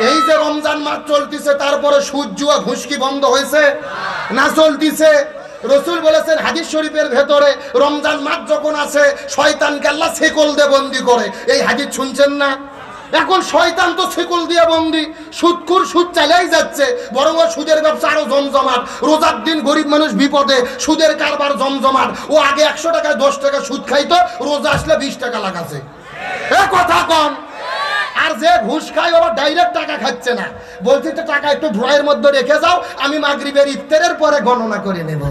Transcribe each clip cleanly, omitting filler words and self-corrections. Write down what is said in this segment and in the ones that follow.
এই যে রমজান মাস চলতেছে, তারপরে সুদ জুয়া ঘুষ কি বন্ধ হয়েছে না চলতেছে? রসুল বলেছেন হাদিস শরীফের ভেতরে, রমজান মাস যখন আসে শয়তানকে আল্লাহ শেকল দিয়ে বন্দি করে। এই হাদিস শুনছেন না? এখন শয়তান তো শেকল দিয়ে বন্দি, সুদখোর সুদ চালাই যাচ্ছে, বরং সুদের ব্যবসা আরো জমজমাট। রোজার দিন গরিব মানুষ বিপদে, সুদের কারবার জমজমাট। ও আগে 100 টাকায় 10 টাকা সুদ খাইতো, রোজা আসলে 20 টাকা লাগাছে। এ কথা কম। আর যে ঘুষ খায় ওরা ডাইরেক্ট টাকা খাচ্ছে না, বলছি তো টাকা একটু ড্রয়ের মধ্যে রেখে যাও, আমি মাগরিবের ইফতারের পরে গণনা করে নেব।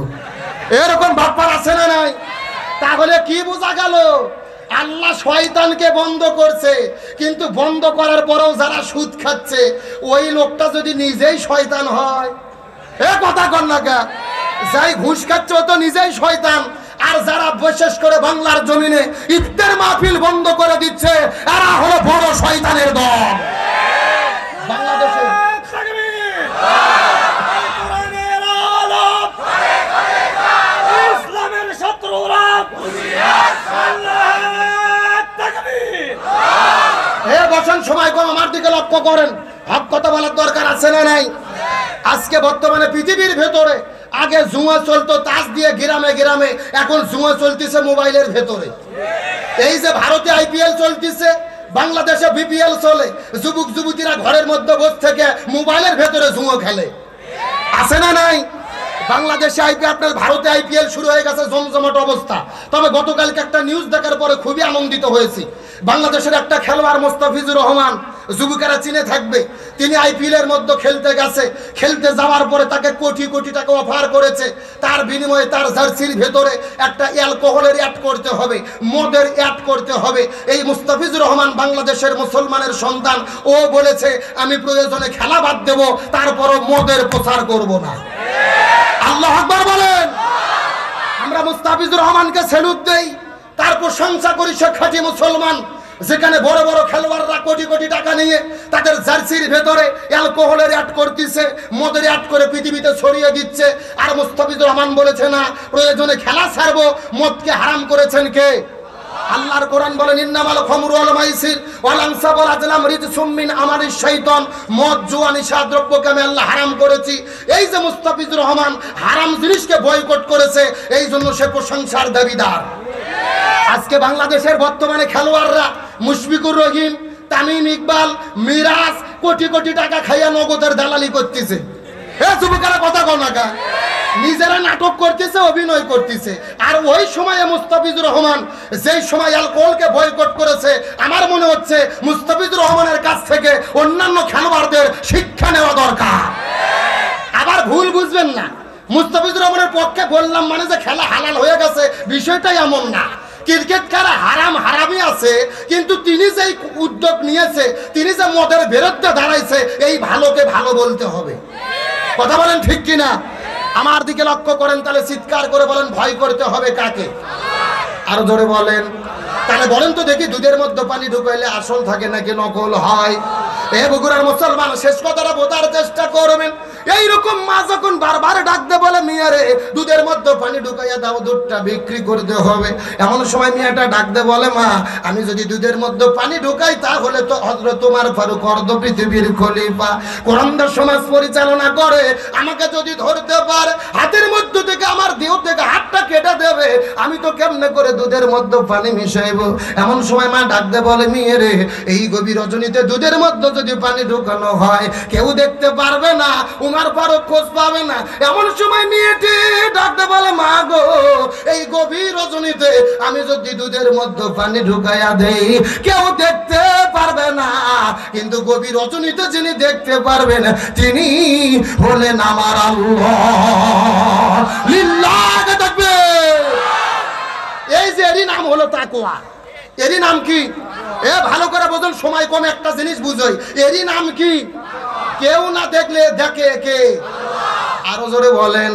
এরকম ব্যাপার আছে না নাই? তাহলে কি বোঝা গেল? আল্লাহ শয়তানকে বন্ধ করছে, কিন্তু বন্ধ করার পরেও যারা সুদ খাচ্ছে, ওই লোকটা যদি নিজেই শয়তান হয়, এ কথা কর না কা, যাই ঘুষ খাচ্ছে ও তো নিজেই শয়তান। আর যারা বিশেষ করে বাংলার জমিনে ইফতার মাহফিল বন্ধ করে দিচ্ছে, এরা হলো বড় শয়তানের দল। বাংলাদেশে ইসলামের শত্রুরা বসেন, সময় কম, আমার দিকে লক্ষ্য করেন। হক কথা বলার দরকার আছে না নাই? আজকে বর্তমানে পৃথিবীর ভেতরে আগে জুয়া চলতো তাস দিয়ে গ্রামে গ্রামে, এখন জুয়া চলতেছে মোবাইলের ভেতরে। এই যে ভারতে আইপিএল চলতেছে, বাংলাদেশে বিপিএল চলে, যুবক যুবতীরা ঘরের মধ্যে বসে থেকে মোবাইলের ভেতরে জুয়া খেলে, আছে না নাই? বাংলাদেশে আপনার ভারতে আইপিএল শুরু হয়ে গেছে, জমজমাট অবস্থা। তবে গতকালকে একটা নিউজ দেখার পরে খুবই আনন্দিত হয়েছি। বাংলাদেশের একটা খেলোয়াড় মোস্তাফিজুর রহমান, যুবকেরা চিনে থাকবে, তিনি আইপিএল এর মধ্যে খেলতে গেছে। খেলতে যাওয়ার পরে তাকে কোটি কোটি টাকা অফার করেছে, তার বিনিময়ে তার জার্সির ভেতরে একটা অ্যালকোহলের অ্যাড করতে হবে, মদের অ্যাড করতে হবে। এই মুস্তাফিজুর রহমান বাংলাদেশের মুসলমানের সন্তান, ও বলেছে আমি প্রয়োজনে খেলা বাদ দেব, তারপরও মদের প্রচার করব না। আল্লাহু আকবার বলেন। আমরা মুস্তাফিজুর রহমানকে স্যালুট দেই, তার প্রশংসা করি। সে খাঁটি মুসলমান, যেখানে বড় বড় খেলোয়াড়রা কোটি কোটি টাকা নিয়ে তাদের জার্সির ভেতরে অ্যালকোহলের অ্যাড করতেছে, মদের অ্যাড করে পৃথিবীতে ছড়িয়ে দিচ্ছে। আর মুস্তাফিজুর রহমান বলেছে না, প্রয়োজনে খেলা ছাড়বো। মদকে হারাম করেছেন কে? আল্লাহর কোরআন বলেন ইন্নামাল খামরু ওয়াল মাইসির ওয়াল আনসাব ওয়াল আজলাম রিজসুম মিন আমালিশ শাইতান। মদ জুয়া নিশা দ্রব্যকে আমি আল্লাহ হারাম করেছি। এই যে মুস্তাফিজুর রহমান হারাম জিনিসকে বয়কট করেছে, এই জন্য সে প্রশংসার দাবিদার। আজকে বাংলাদেশের বর্তমানে খেলোয়াড়রা মুশফিকুর রহিম, তামিম ইকবাল, মিরাজ কোটি কোটি টাকা খাইয়া নগদের দালালি করতেছে। এ যুবকেরা কথা কও না কা, নিজেরা নাটক করতেছে, অভিনয় করতেছে। আর ওই সময়ে মুস্তাফিজুর রহমান যেই সময় অ্যালকোহলকে বয়কট করেছে, আমার মনে হচ্ছে মুস্তাফিজুর রহমানের কাছ থেকে অন্যান্য খেলোয়াড়দের শিক্ষা নেওয়া দরকার। আবার ভুল বুঝবেন না, মুস্তাফিজুর রহমানের পক্ষে বললাম মানে যে খেলা হালাল হয়ে গেছে, বিষয়টাই এমন না। ক্রিকেট খেলা হারাম হারামই আছে, কিন্তু তিনি যেই উদ্যোগ নিয়েছে, তিনি যে মদের বিরুদ্ধে দাঁড়াইছে, এই ভালোকে ভালো বলতে হবে। কথা বলেন ঠিক কিনা? আমার দিকে লক্ষ্য করেন, তাহলে চিৎকার করে বলেন ভয় করতে হবে কাকে? আরো জোরে বলেন। তাহলে বলেন তো দেখি, দুধের মধ্যে পানি ঢুকাইলে আসল থাকে নাকি নকল হয়? এ বগুড়ার মুসলমান, শেষ কথাটা বোঝার চেষ্টা করবেন। এইরকম মা যখন বারবার ডাকতে বলে মিয়ারে দুধের মধ্যে পানি ঢুকাইয়া দাও, দুধটা বিক্রি করতে হবে, এমন সময় মিয়াটা ডাকতে বলে মা আমি যদি দুধের মধ্যে পানি ঢুকাই তাহলে তো হযরত ওমর ফারুক অর্ধ পৃথিবীর খলিফা, কোরআনদার সমাজ পরিচালনা করে, আমাকে যদি ধরতে পারে হাতের মধ্যে থেকে আমার দেহ থেকে হাতটা কেটে দেবে, আমি তো কেমনে করে দুধের মধ্যে পানি মিশাইব? এমন সময় মা ডাকতে বলে মেয়েরে এই গভীর রজনীতে দুধের মধ্যে যদি পানি ঢুকানো হয় কেউ দেখতে পারবে না, ওমর ফারুক খোঁজ পাবে না। এমন সময় মেয়েটি ডাকতে বলে মা গো এই গভীর রজনীতে আমি যদি দুধের মধ্যে পানি ঢুকাইয়া দেই কেউ দেখতে পারবে না, কিন্তু গভীর রজনীতে যিনি দেখতে পারবেন তিনি হলেন আমার আল্লাহ। লিল্লাহ তাকবীর। এই যে এরই নাম হলো তাকওয়া। এরই নাম কি? এ ভালো করে বোঝেন, সময় কম, একটা জিনিস বুঝই। এরই নাম কি? কেউ না দেখলে দেখে কে? আরো জোরে বলেন।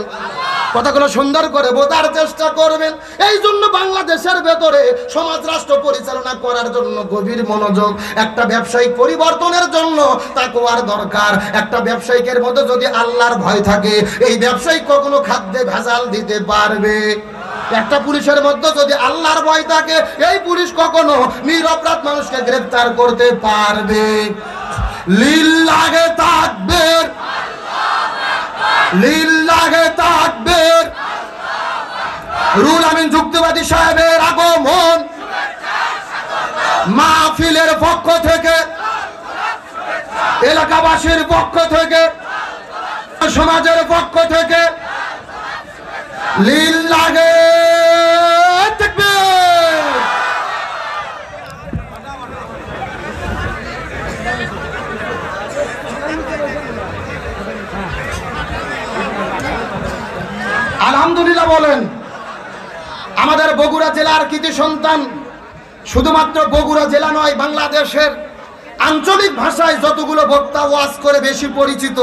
কথাগুলো সুন্দর করে বোঝার চেষ্টা করবেন। এই জন্য বাংলাদেশের ভেতরে সমাজ রাষ্ট্র পরিচালনা করার জন্য গভীর মনোযোগ, একটা ব্যবসায়িক পরিবর্তনের জন্য তাকওয়ার দরকার। একটা ব্যবসায়িকের মধ্যে যদি আল্লাহর ভয় থাকে, এই ব্যবসায়িক কখনো খাদ্যে ভেজাল দিতে পারবে? একটা পুলিশের মধ্যে যদি আল্লাহর ভয় থাকে, এই পুলিশ কখনো নিরপরাধ মানুষকে গ্রেফতার করতে পারবে? লিল্লাহে তাকবীর, লিল্লাহে তাকবীর। রুহুল আমিন যুক্তিবাদী সাহেবের আগমন মাহফিলের পক্ষ থেকে, এলাকাবাসীর পক্ষ থেকে, সমাজের পক্ষ থেকে লিল্লাহে তাকবীর। আলহামদুলিল্লাহ বলেন। আমাদের বগুড়া জেলার কৃতি সন্তান, শুধুমাত্র বগুড়া জেলা নয়, বাংলাদেশের আঞ্চলিক ভাষায় যতগুলো বক্তা ওয়াজ করে বেশি পরিচিত,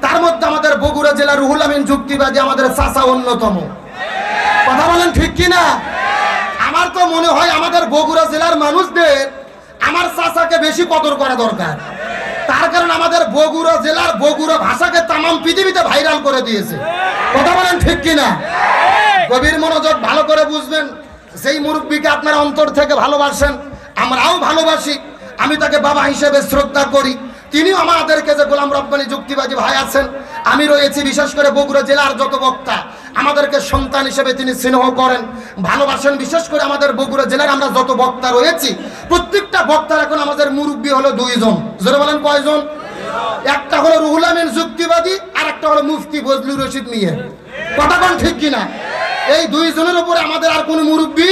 তার মধ্যে আমাদের বগুড়া জেলার রুহুল আমিন যুক্তিবাদী আমাদের চাচা অন্যতম। কথা বলেন ঠিক কিনা? আমার তো মনে হয় আমাদের বগুড়া জেলার মানুষদের আমার চাচাকে বেশি কদর করা দরকার। তার কারণ আমাদের বগুড়া জেলার বগুড়া ভাষাকে তামাম পৃথিবীতে ভাইরাল করে দিয়েছে। কথা বলেন ঠিক কিনা? গভীর মনোযোগ, ভালো করে বুঝবেন। যেই মুরব্বীকে আপনারা অন্তর থেকে ভালোবাসেন, আমরাও ভালোবাসি, আমি তাকে বাবা হিসেবে শ্রদ্ধা করি। তিনিও আমাদেরকে যে গোলাম রব্বানী যুক্তিবাদী ভাই আছেন, আমি রয়েছি, বিশেষ করে বগুড়া জেলার যত বক্তা আমাদেরকে সন্তান হিসেবে তিনি স্নেহ করেন, ভালোবাসেন। বিশেষ করে আমাদের বগুড়া জেলার আমরা যত বক্তা রয়েছি, প্রত্যেকটা বক্তার এখন আমাদের মুরব্বী হলো দুইজন। জোরে বলেন কয়জন? একটা হলো রুহুল আমিন যুক্তিবাদী, আর একটা হলো মুফতি ফজলুর রশিদ মিয়া। কথা বলেন ঠিক কিনা? এই দুইজনের উপরে আমাদের আর কোনো মুরব্বী,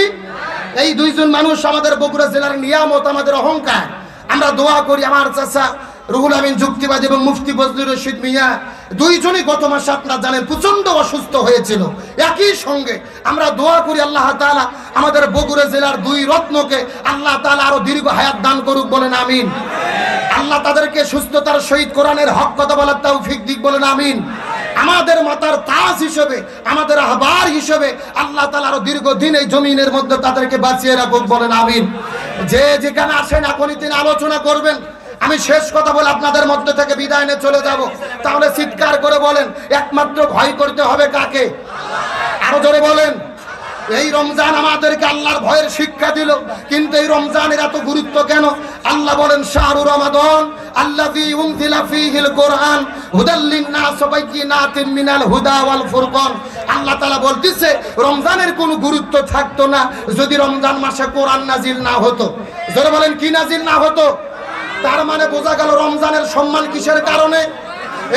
এই দুইজন মানুষ আমাদের বগুড়া জেলার নিয়ামত, আমাদের অহংকার। আমরা দোয়া করি আমার চাচা রুহুল আমিন যুক্তিবাদী এবং মুফতি ফজলুর রশিদ মিয়া দুইজনই গত মাসে আপনারা জানেন প্রচন্ড অসুস্থ হয়েছিল। একই সঙ্গে আমরা দোয়া করি আল্লাহ তাআলা আমাদের বগুড়া জেলার দুই রত্নকে আল্লাহ তাআলা আরো দীর্ঘ হায়াত দান করুক, বলেন আমিন। আল্লাহ তাদেরকে সুস্থতার সহিত কোরআনের হক কথা বলার তৌফিক দিক, বলেন আমিন। আমাদের মাতার তাজ হিসেবে, আমাদের আহবার হিসেবে আল্লাহ তাআলা আরো দীর্ঘদিন এই জমিনের মধ্যে তাদেরকে বাঁচিয়ে রাখুক, বলেন আমিন। যে যেখানে আসেন এখনই তিনি আলোচনা করবেন। আমি শেষ কথা বলে আপনাদের মধ্যে থেকে বিদায় নিয়ে চলে যাব। তাহলে চিৎকার করে বলেন, একমাত্র ভয় করতে হবে কাকে? আরো জোরে বলেন। এই রমজান আমাদেরকে আল্লাহর ভয়ের শিক্ষা দিল, কিন্তু এই রমজানের এত গুরুত্ব কেন? আল্লাহ বলেন, শাহরু রমাদান আল্লাযী উনজিলা ফীহিল কোরআন হুদাল লিন-নাস ওয়া বাইয়িনাতিন মিনাল হুদা ওয়াল ফুরকান। আল্লাহ তাআলা বলতেছে রমজানের কোনো গুরুত্ব থাকতো না যদি রমজান মাসে কোরআন নাজিল না হতো। জোরে বলেন, কি নাজিল না হতো? তার মানে বোঝা গেল রমজানের সম্মান কিসের কারণে?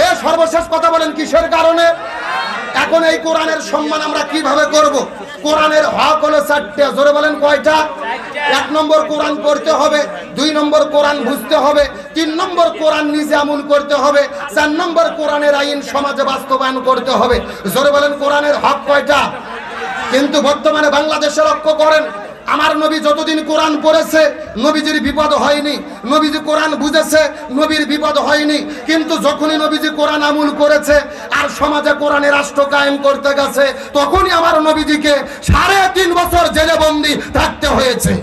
এ সর্বশেষ কথা বলেন, কিসের কারণে? এখন এই কোরআনের সম্মান আমরা কিভাবে করব? কোরআনের হক হলো 4টা। জোরে বলেন কয়টা? 1 নম্বর কোরআন পড়তে হবে, 2 নম্বর কোরআন বুঝতে হবে, 3 নম্বর কোরআন নিজে আমল করতে হবে, 4 নম্বর কোরআনের আইন সমাজে বাস্তবায়ন করতে হবে। জোরে বলেন কোরআনের হক কয়টা? কিন্তু বর্তমানে বাংলাদেশে লক্ষ্য করেন, আমার নবী যতদিন কোরআন পড়েছে নবীজির বিপদ হয়নি, নবীজি কোরআন বুঝেছে নবীর বিপদ হয়নি। কিন্তু যখনই নবীজি কোরআন আমল করেছে আর সমাজে কোরআনের রাষ্ট্র কায়েম করতে গেছে, তখনই আমার নবীজিকে 3.5 বছর জেলে বন্দী থাকতে হয়েছে।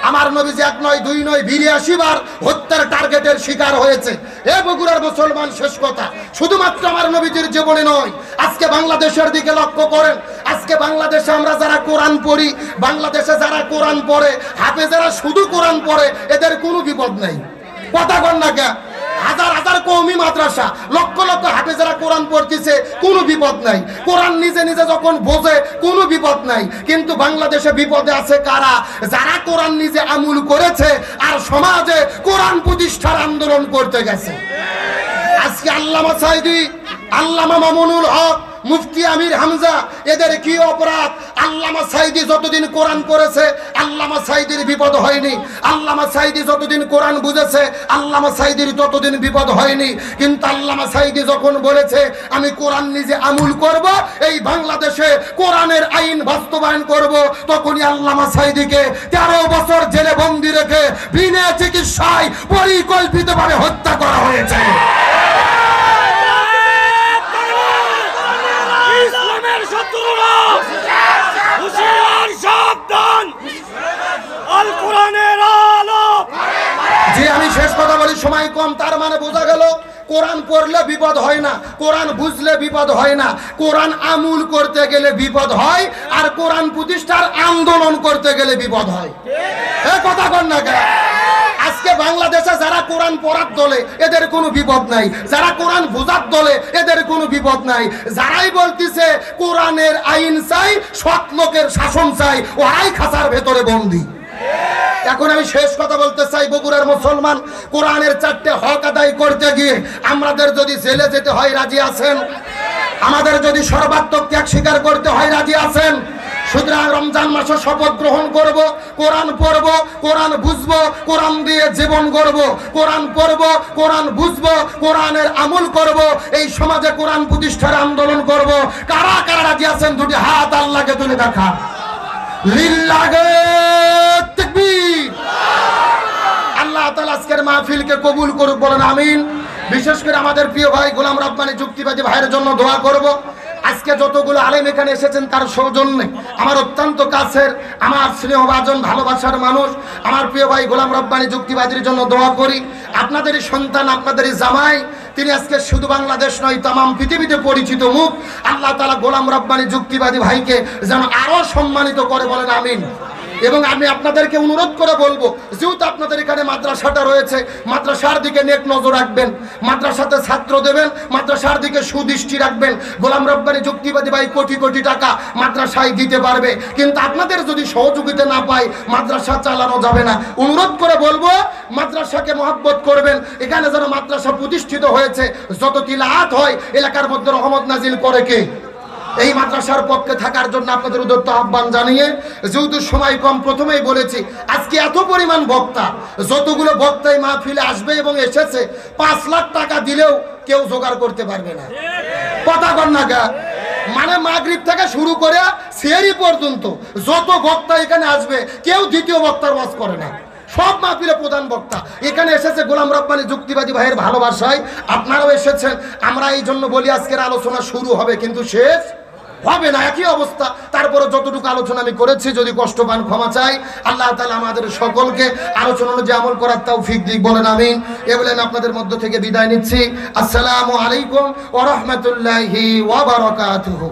আমার নবীজি 1 নয় 2 নয় 82 বার হত্যার টার্গেটের শিকার হয়েছে। এ বগুড়ার মুসলমান, শেষ কথা, শুধুমাত্র আমার নবীজির জীবনে নয়, আজকে বাংলাদেশের দিকে লক্ষ্য করেন। আজকে বাংলাদেশে আমরা যারা কোরআন পড়ি, বাংলাদেশে যারা কোরআন পড়ে, হাফেজেরা শুধু কোরআন পড়ে, এদের কোনো বিপদ নাই। কথা কন না কে? হাজার হাজার কওমি মাদ্রাসা, লক্ষ লক্ষ হাফেজেরা কোরআন পড়তেছে, কোনো বিপদ নাই। কোরআন নিজে নিজে যখন বোঝে, কোনো বিপদ নাই। কিন্তু বাংলাদেশে বিপদে আছে কারা? যারা কোরআন নিজে আমল করেছে আর সমাজে কোরআন প্রতিষ্ঠার আন্দোলন করতে গেছে। আজকে আল্লামা সাঈদী, আল্লামা মামুনুল হক, মুফতি আমির হামজা, এদের কি অপরাধ? আল্লামা সাঈদী যতদিন কোরআন পড়েছে আল্লামা সাঈদীর বিপদ হয়নি। আল্লামা সাঈদী যতদিন কোরআন বুঝেছে আল্লামা সাঈদীর ততদিন বিপদ হয়নি। কিন্তু আল্লামা সাঈদী যখন বলেছে আমি কোরআন নিজে আমল করব, এই বাংলাদেশে কোরআনের আইন বাস্তবায়ন করব, তখনই আল্লামা সাঈদীকে 13 বছর জেলে বন্দী রেখে বিনা চিকিৎসায় পরিকল্পিতভাবে হত্যা করা হয়েছে। যে আমি শেষ কথা বলি, সময় কম, তার মানে বোঝা গেল কোরআন পড়লে বিপদ হয় না, কোরআন বুঝলে বিপদ হয় না, কোরআন আমল করতে গেলে বিপদ হয়, আর কোরআন প্রতিষ্ঠার আন্দোলন করতে গেলে বিপদ হয়। এ কথা কন না কেন? আজকে বাংলাদেশে যারা কোরআন পড়ার দলে এদের কোনো বিপদ নাই, যারা কোরআন বোঝার দলে এদের কোনো বিপদ নাই, যারাই বলতিছে কোরআনের আইন চাই, সৎ লোকের শাসন চাই, ওরাই খাঁচার ভেতরে বন্দী। এখন আমি শেষ কথা বলতে চাই, বগুড়ার মুসলমান কোরআনের 4টে হক আদায় করতে গিয়ে আমাদের যদি জেলে যেতে হয় রাজি আছেন? আমাদের যদি সর্বাত্মক ত্যাগ স্বীকার করতে হয় রাজি আছেন? সুতরাং রমজান মাসে শপথ গ্রহণ করব, কোরআন পড়ব, কোরআন বুঝবো, কোরআন দিয়ে জীবন গড়ব, কোরআন পড়ব, কোরআন বুঝবো, কোরআনের আমল করব, এই সমাজে কোরআন প্রতিষ্ঠার আন্দোলন করব। কারা কারা রাজি আছেন দুটি হাত আল্লাহকে তুলে দেখা। লিল্লাহে তাকবীর। আল্লাহ তাআলা আজকের মাহফিলকে কবুল করুক, বলেন আমিন। বিশেষ করে আমাদের প্রিয় ভাই গোলাম রব্বানী যুক্তিবাদী ভাইয়ের জন্য দোয়া করব। আজকে যতগুলো আলেম এখানে এসেছেন তার সৌজন্যে আমার অত্যন্ত কাছের, আমার স্নেহভাজন ভালোবাসার মানুষ আমার প্রিয় ভাই গোলাম রব্বানী যুক্তিবাদীর জন্য দোয়া করি। আপনাদেরই সন্তান, আপনাদেরই জামাই, তিনি আজকে শুধু বাংলাদেশ নয় তামাম পৃথিবীতে পরিচিত মুখ। আল্লাহ তাআলা গোলাম রব্বানী যুক্তিবাদী ভাইকে যেন আরো সম্মানিত করে, বলেন আমিন। এবং আমি আপনাদেরকে অনুরোধ করে বলবো, যেহেতু আপনাদের এখানে মাদ্রাসাটা রয়েছে, মাদ্রাসার দিকে নেক নজর রাখবেন, মাদ্রাসাতে ছাত্র দেবেন, মাদ্রাসার দিকে সুদৃষ্টি রাখবেন। গোলাম রব্বানী যুক্তিবাদী ভাই কোটি কোটি টাকা মাদ্রাসায় দিতে পারবে, কিন্তু আপনাদের যদি সহযোগিতা না পায় মাদ্রাসা চালানো যাবে না। অনুরোধ করে বলবো, মাদ্রাসাকে মহব্বত করবেন। এখানে যেন মাদ্রাসা প্রতিষ্ঠিত হয়েছে, যত তিলাওয়াত হয় এলাকার মধ্যে রহমত নাজিল করে কে? এই মাদ্রাসার পক্ষে থাকার জন্য আপনাদের উদ্যত আহ্বান জানিয়ে, যেহেতু সময় কম, প্রথমেই বলেছি আজকে এত পরিমাণ বক্তা, যতগুলো বক্তাই মাহফিলে আসবে এবং এসেছে, 5 লাখ টাকা দিলেও কেউ জোগাড় করতে পারবে না। কথা কন না গা? মানে মাগরিব থেকে শুরু করে সেহরি পর্যন্ত যত বক্তা এখানে আসবে, কেউ দ্বিতীয় বক্তার ওয়াজ করে না। সব মাহফিলে প্রধান বক্তা এখানে এসেছে গোলাম রব্বানী যুক্তিবাদী ভাইয়ের ভালোবাসায়, আপনারাও এসেছেন। আমরা এই জন্য বলি আজকের আলোচনা শুরু হবে কিন্তু শেষ হবে না, একই অবস্থা। তারপরে যতটুকু আলোচনা আমি করেছি, যদি কষ্ট পান ক্ষমা চাই। আল্লাহ তাআলা আমাদের সকলকে আলোচনা অনুযায়ী আমল করার তৌফিক দিক, বলেন আমিন। এ বলে আমি আপনাদের মধ্য থেকে বিদায় নিচ্ছি। আসসালামু আলাইকুম ওয়া রাহমাতুল্লাহি ওয়া বারাকাতুহু।